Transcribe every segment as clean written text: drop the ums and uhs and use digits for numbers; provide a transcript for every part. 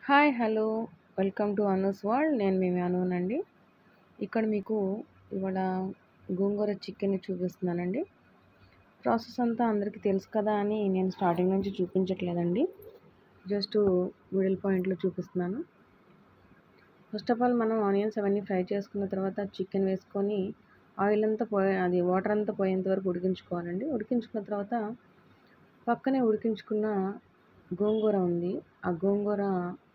Hi hello welcome to Anu's world. నేను మీ అనునండి. ఇక్కడ మీకు ఇవాళ గోంగూర చికెన్ చూపిస్తున్నానండి. ప్రాసెస్ అంతా అందరికీ తెలుసు కదా అని నేను స్టార్టింగ్ నుంచి చూపించట్లేదండి. జస్ట్ మిడిల్ పాయింట్లో చూపిస్తున్నాను. ఫస్ట్ ఆఫ్ ఆల్ మనం ఆనియన్స్ అవన్నీ ఫ్రై చేసుకున్న తర్వాత చికెన్ వేసుకొని ఆయిల్ అంతా వాటర్ అంతా పోయేంత వరకు ఉడికించుకోవాలండి. ఉడికించుకున్న తర్వాత పక్కనే ఉడికించుకున్న గోంగూర ఉంది. ఆ గోంగూర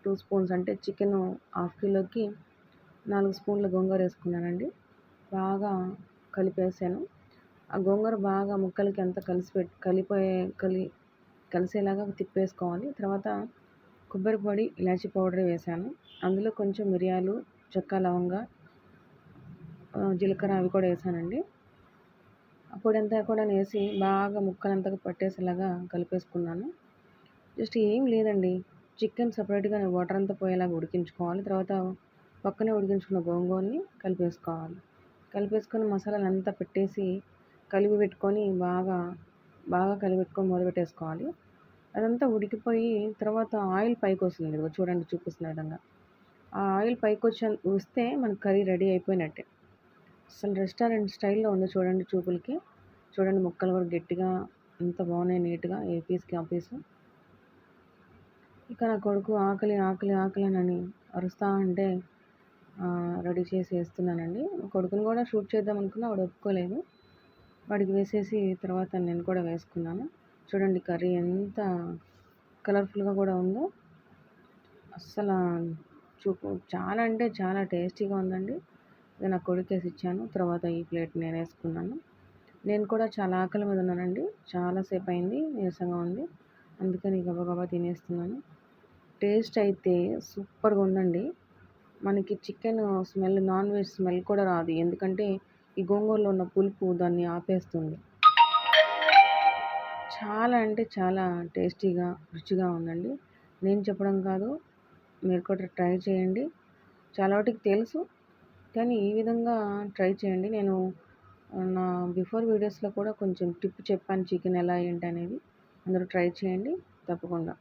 2 స్పూన్స్ అంటే చికెను హాఫ్ కిలోకి 4 స్పూన్ల గోంగూర వేసుకున్నానండి. బాగా కలిపేసాను. ఆ గోంగూర బాగా ముక్కలకి అంతా కలిసేలాగా తిప్పేసుకోవాలి. తర్వాత కొబ్బరి పొడి, ఇలాచీ పౌడర్ వేసాను. అందులో కొంచెం మిరియాలు, చెక్క, లవంగా, జీలకర్ర అవి కూడా వేసానండి. ఆ పొడి అంతా కూడా వేసి బాగా ముక్కలంతా పట్టేసేలాగా కలిపేసుకున్నాను. జస్ట్ ఏం లేదండి, చికెన్ సపరేట్గా వాటర్ అంతా పోయేలాగా ఉడికించుకోవాలి. తర్వాత పక్కనే ఉడికించుకున్న గోంగూరని కలిపేసుకొని మసాలాలు అంతా పెట్టేసి కలిపి పెట్టుకొని మొదలుపెట్టేసుకోవాలి. అదంతా ఉడికిపోయి తర్వాత ఆయిల్ పైకి వస్తుంది. చూడండి, చూపిస్తున్న విధంగా ఆ ఆయిల్ పైకి వస్తే మనకు కర్రీ రెడీ అయిపోయినట్టే. అసలు రెస్టారెంట్ స్టైల్లో ఉంది చూడండి. చూడండి, ముక్కలు కూడా గట్టిగా ఎంత బాగున్నాయి, నీట్గా ఏ పీస్కి ఆ పీసు. ఇక నా కొడుకు ఆకలి ఆకలి ఆకలి అని అరుస్తా ఉంటే రెడీ చేసి వేస్తున్నానండి. కొడుకుని కూడా షూట్ చేద్దాం అనుకున్నా, వాడు ఒప్పుకోలేదు. వాడికి వేసేసి తర్వాత నేను కూడా వేసుకున్నాను. చూడండి కర్రీ ఎంత కలర్ఫుల్గా కూడా ఉందో. అస్సలు చాలా అంటే చాలా టేస్టీగా ఉందండి. ఇది నా కొడుకేసి ఇచ్చాను. తర్వాత ఈ ప్లేట్ నేను వేసుకున్నాను. నేను కూడా చాలా ఆకలి మీద ఉన్నానండి. చాలాసేపు అయింది, నీరసంగా ఉంది. అందుకని గబగబా తినేస్తున్నాను. టేస్ట్ అయితే సూపర్గా ఉందండి. మనకి chicken smell, non veg smell కూడా రాదు. ఎందుకంటే ఈ గోంగూరలో ఉన్న పులుపు దాన్ని ఆపేస్తుంది. చాలా అంటే చాలా టేస్టీగా, రుచిగా ఉందండి. నేను చెప్పడం కాదు, మీరు కూడా ట్రై చేయండి. చాలా వాటికి తెలుసు, కానీ ఈ విధంగా ట్రై చేయండి. నేను నా బిఫోర్ వీడియోస్లో కూడా కొంచెం టిప్ చెప్పాను చికెన్ ఎలా ఏంటి అనేది. అందరూ ట్రై చేయండి తప్పకుండా.